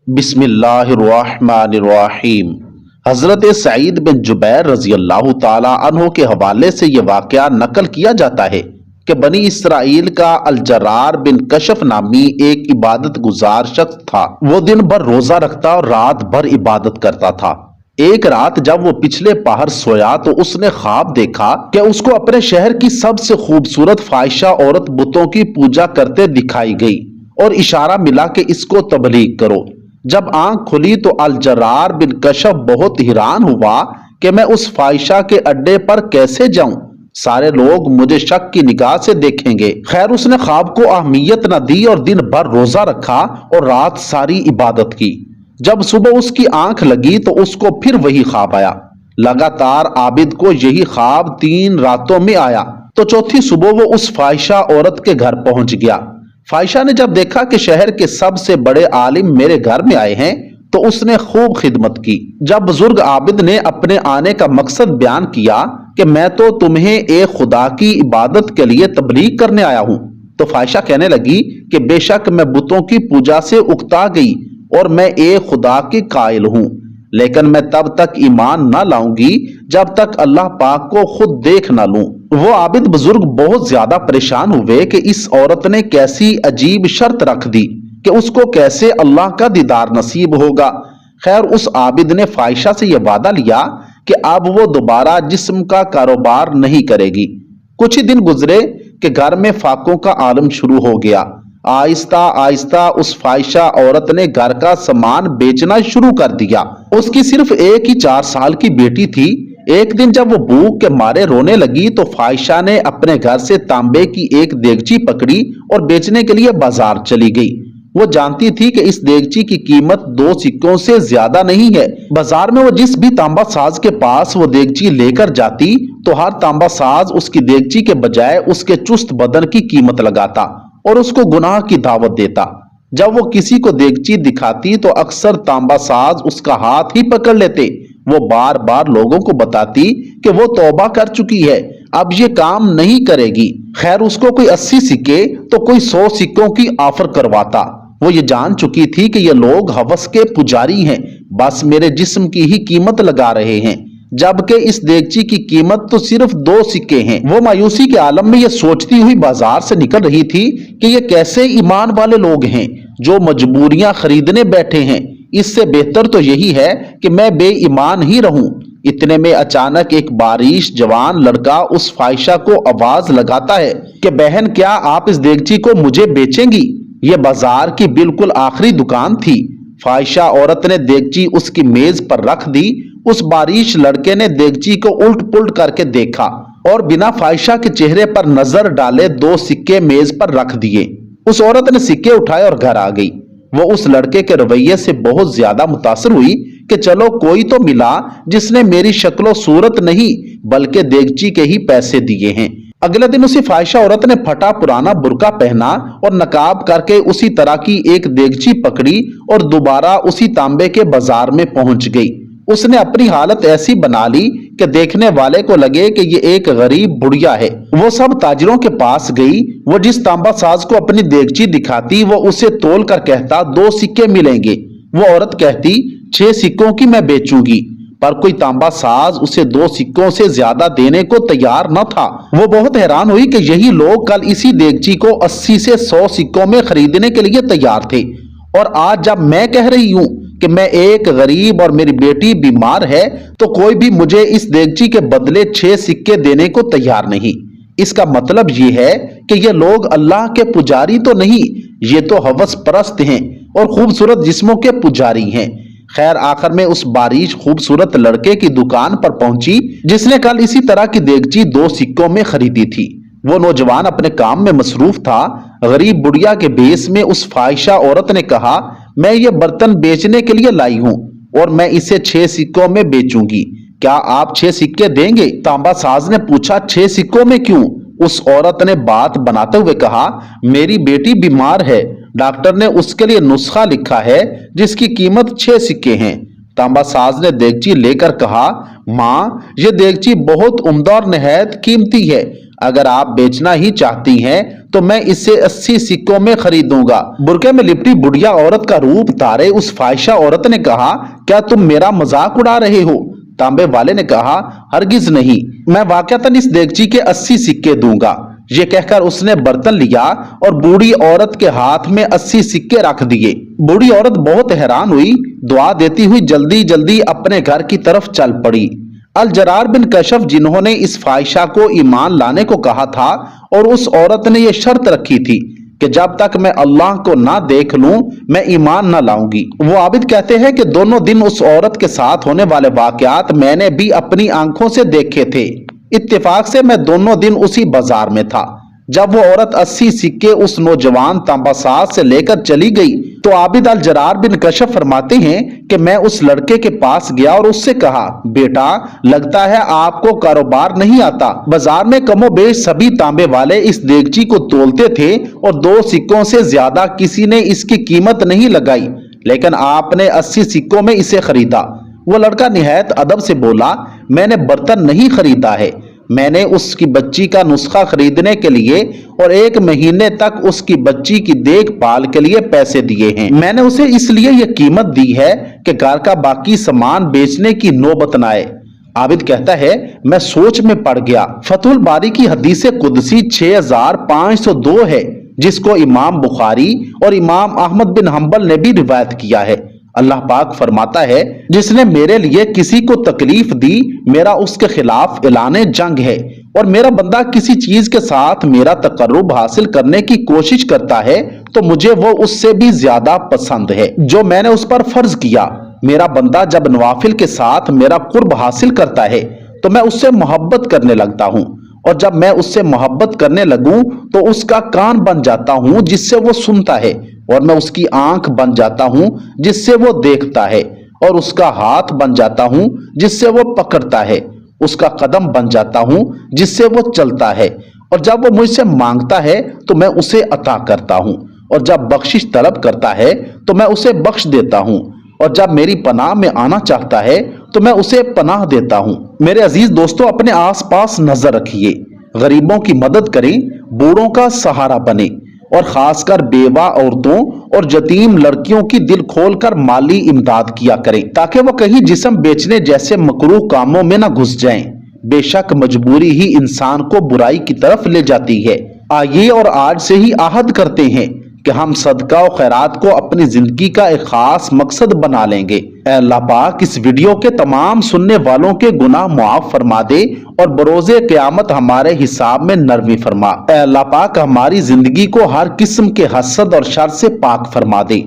बिस्मिल्लाहिर्रहमानिर्रहीम। हजरत सईद बिन जुबैर रजी अल्लाह ताला अन्हो के हवाले से ये वाक़या नकल किया जाता है कि बनी इसराइल का अल-जरार बिन कशफ नामी एक इबादत गुजार शख्स था। वो दिन भर रोजा रखता और रात भर इबादत करता था। एक रात जब वो पिछले पहर सोया तो उसने ख्वाब देखा कि उसको अपने शहर की सबसे खूबसूरत फाहिशा औरत बुतों की पूजा करते दिखाई गई और इशारा मिला कि इसको तबलीग करो। जब आंख खुली तो अल-जरार बिन कशफ बहुत हैरान हुआ कि मैं उस फाहिशा के अड्डे पर कैसे जाऊं, सारे लोग मुझे शक की निगाह से देखेंगे। खैर, उसने ख्वाब को अहमियत न दी और दिन भर रोजा रखा और रात सारी इबादत की। जब सुबह उसकी आंख लगी तो उसको फिर वही ख्वाब आया। लगातार आबिद को यही ख्वाब 3 रातों में आया तो चौथी सुबह वो उस फाहिशा औरत के घर पहुंच गया। फाहिशा ने जब देखा कि शहर के सबसे बड़े आलिम मेरे घर में आए हैं तो उसने खूब खिदमत की। जब बुजुर्ग आबिद ने अपने आने का मकसद बयान किया कि मैं तो तुम्हें एक खुदा की इबादत के लिए तबलीग करने आया हूं, तो फाहिशा कहने लगी कि बेशक मैं बुतों की पूजा से उकता गई और मैं एक खुदा की कायल हूं, लेकिन मैं तब तक ईमान न लाऊंगी जब तक अल्लाह पाक को खुद देख न लूं। वो आबिद बुजुर्ग बहुत ज्यादा परेशान हुए कि इस औरत ने कैसी अजीब शर्त रख दी कि उसको कैसे अल्लाह का दीदार नसीब होगा। खैर, उस आबिद ने फाहिशा से यह वादा लिया कि अब वो दोबारा जिस्म का कारोबार नहीं करेगी। कुछ ही दिन गुजरे कि घर में फाकों का आलम शुरू हो गया। आहिस्ता आहिस्ता उस फाहिशा औरत ने घर का सामान बेचना शुरू कर दिया। उसकी सिर्फ एक ही 4 साल की बेटी थी। एक दिन जब वो भूख के मारे रोने लगी तो फाहिशा ने अपने घर से तांबे की एक देगची पकड़ी और बेचने के लिए बाजार चली गई। वो जानती थी कि इस देगची की कीमत 2 सिक्कों से ज्यादा नहीं है। बाजार में वो जिस भी तांबा साज के पास वो देगची लेकर जाती तो हर तांबा साज उसकी देगची के बजाय उसके चुस्त बदन की कीमत लगाता और उसको गुनाह की दावत देता। जब वो किसी को देगची दिखाती तो अक्सर तांबा साज उसका हाथ ही पकड़ लेते। वो बार बार लोगों को बताती कि वो तौबा कर चुकी है, अब ये काम नहीं करेगी। खैर, उसको कोई 80 सिक्के तो कोई 100 सिक्कों की ऑफर करवाता। वो ये जान चुकी थी कि ये लोग हवस के पुजारी हैं, बस मेरे जिस्म की ही कीमत लगा रहे हैं, जबकि इस देगची की कीमत तो सिर्फ 2 सिक्के हैं। वो मायूसी के आलम में ये सोचती हुई बाजार से निकल रही थी कि ये कैसे ईमान वाले लोग हैं जो मजबूरियां खरीदने बैठे हैं। इससे बेहतर तो यही है कि मैं बेईमान ही रहूं। इतने में अचानक एक बारिश जवान लड़का उस फाहिशा को आवाज लगाता है कि बहन, क्या आप इस देगची को मुझे बेचेंगी? ये बाजार की बिल्कुल आखिरी दुकान थी। फाहिशा औरत ने देगची उसकी मेज पर रख दी। उस बारिश लड़के ने देगची को उल्ट पुल्ट करके देखा और बिना फाहिशा के चेहरे पर नजर डाले 2 सिक्के मेज पर रख दिए। उस औरत ने सिक्के उठाए और घर आ गई। वो उस लड़के के रवैये से बहुत ज्यादा मुतासर हुई कि चलो कोई तो मिला जिसने मेरी शक्लो सूरत नहीं बल्कि देगची के ही पैसे दिए हैं। अगले दिन उसी फाहिशा औरत ने फटा पुराना बुर्का पहना और नकाब करके उसी तरह की एक देगची पकड़ी और दोबारा उसी तांबे के बाजार में पहुंच गई। उसने अपनी हालत ऐसी बना ली कि देखने वाले को लगे कि ये एक गरीब बुढ़िया है। वो सब ताजिरों के पास गई। वो जिस तांबा साज को अपनी देगची दिखाती वो उसे तोल कर कहता 2 सिक्के मिलेंगे। वो औरत कहती 6 सिक्कों की मैं बेचूंगी, पर कोई तांबा साज उसे 2 सिक्कों से ज्यादा देने को तैयार न था। वो बहुत हैरान हुई कि यही लोग कल इसी देगची को 80 से 100 सिक्कों में खरीदने के लिए तैयार थे, और आज जब मैं कह रही हूं कि मैं एक गरीब और मेरी बेटी बीमार है तो कोई भी मुझे इस देगची के बदले 6 सिक्के देने को तैयार नहीं। इसका मतलब ये है कि ये लोग अल्लाह के पुजारी तो नहीं, ये तो हवस परस्त हैं और खूबसूरत जिस्मों के पुजारी हैं। खैर, आखिर में उस बारिश खूबसूरत लड़के की दुकान पर पहुंची जिसने कल इसी तरह की देगची 2 सिक्कों में खरीदी थी। वो नौजवान अपने काम में मसरूफ था। गरीब बुढ़िया के भेष में उस फाहिशा औरत ने कहा, मैं ये बर्तन बेचने के लिए लाई हूं और मैं इसे 6 सिक्कों में बेचूंगी, क्या आप 6 सिक्के देंगे? तांबा साज ने पूछा, 6 सिक्कों में क्यों? उस औरत ने बात बनाते हुए कहा, मेरी बेटी बीमार है, डॉक्टर ने उसके लिए नुस्खा लिखा है जिसकी कीमत 6 सिक्के हैं। तांबा साज ने देगची लेकर कहा, माँ, ये देगची बहुत उम्दा और निहायत कीमती है, اگر آپ بیچنا ہی چاہتی ہیں تو میں اسے 80 سکوں میں خریدوں گا۔ برقعے میں لپٹی بڑھیا عورت کا روپ تارے اس فاحشہ عورت نے کہا، کیا تم میرا مذاق اڑا رہے ہو؟ تانبے والے نے کہا، ہرگز نہیں، میں واقعتاً اس دیگچی کے 80 سکے دوں گا۔ یہ کہہ کر اس نے برتن لیا اور بوڑھی عورت کے ہاتھ میں 80 سکے رکھ دیے۔ بوڑھی عورت بہت حیران ہوئی، دعا دیتی ہوئی جلدی جلدی اپنے گھر کی طرف چل پڑی۔ الجرار بن کشف جنہوں نے اس فاحشہ کو ایمان لانے کو کہا تھا، اور اس عورت نے یہ شرط رکھی تھی کہ جب تک میں اللہ کو نہ دیکھ لوں میں ایمان نہ لاؤں گی۔ وہ عابد کہتے ہیں کہ دونوں دن اس عورت کے ساتھ ہونے والے واقعات میں نے بھی اپنی آنکھوں سے دیکھے تھے۔ اتفاق سے میں دونوں دن اسی بازار میں تھا۔ جب وہ عورت 80 سکے اس نوجوان تانبا ساز سے لے کر چلی گئی تو عابد الجرار بن کشف فرماتے ہیں کہ میں اس لڑکے کے پاس گیا اور اس سے کہا، بیٹا لگتا ہے آپ کو کاروبار نہیں آتا۔ بازار میں کم و بیش سبھی تانبے والے اس دیگچی کو تولتے تھے اور 2 سکوں سے زیادہ کسی نے اس کی قیمت نہیں لگائی، لیکن آپ نے 80 سکوں میں اسے خریدا۔ وہ لڑکا نہایت ادب سے بولا، میں نے برتن نہیں خریدا ہے، میں نے اس کی بچی کا نسخہ خریدنے کے لیے اور 1 مہینے تک اس کی بچی کی دیکھ بھال کے لیے پیسے دیے ہیں۔ میں نے اسے اس لیے یہ قیمت دی ہے کہ گھر کا باقی سامان بیچنے کی نوبت نہ آئے۔ عابد کہتا ہے، میں سوچ میں پڑ گیا۔ فتح الباری کی حدیث قدسی 6502 ہے، جس کو امام بخاری اور امام احمد بن حنبل نے بھی روایت کیا ہے۔ اللہ پاک فرماتا ہے، جس نے میرے لیے کسی کو تکلیف دی میرا اس کے خلاف اعلان جنگ ہے، اور میرا بندہ کسی چیز کے ساتھ میرا تقرب حاصل کرنے کی کوشش کرتا ہے تو مجھے وہ اس سے بھی زیادہ پسند ہے جو میں نے اس پر فرض کیا۔ میرا بندہ جب نوافل کے ساتھ میرا قرب حاصل کرتا ہے تو میں اس سے محبت کرنے لگتا ہوں، اور جب میں اس سے محبت کرنے لگوں تو اس کا کان بن جاتا ہوں جس سے وہ سنتا ہے، اور میں اس کی آنکھ بن جاتا ہوں جس سے وہ دیکھتا ہے، اور اس کا ہاتھ بن جاتا ہوں جس سے وہ پکڑتا ہے، اس کا قدم بن جاتا ہوں جس سے وہ چلتا ہے، اور جب وہ مجھ سے مانگتا ہے تو میں اسے عطا کرتا ہوں، اور جب بخشش طلب کرتا ہے تو میں اسے بخش دیتا ہوں، اور جب میری پناہ میں آنا چاہتا ہے تو میں اسے پناہ دیتا ہوں۔ میرے عزیز دوستو، اپنے آس پاس نظر رکھیے، غریبوں کی مدد کریں، بوڑھوں کا سہارا بنیں، اور خاص کر بیوہ عورتوں اور یتیم لڑکیوں کی دل کھول کر مالی امداد کیا کریں تاکہ وہ کہیں جسم بیچنے جیسے مکروہ کاموں میں نہ گھس جائیں۔ بے شک مجبوری ہی انسان کو برائی کی طرف لے جاتی ہے۔ آئیے اور آج سے ہی عہد کرتے ہیں کہ ہم صدقہ و خیرات کو اپنی زندگی کا ایک خاص مقصد بنا لیں گے۔ اے اللہ پاک اس ویڈیو کے تمام سننے والوں کے گناہ معاف فرما دے اور بروز قیامت ہمارے حساب میں نرمی فرما۔ اے اللہ پاک ہماری زندگی کو ہر قسم کے حسد اور شر سے پاک فرما دے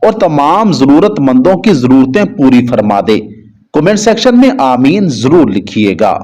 اور تمام ضرورت مندوں کی ضرورتیں پوری فرما دے۔ کمنٹ سیکشن میں آمین ضرور لکھیے گا۔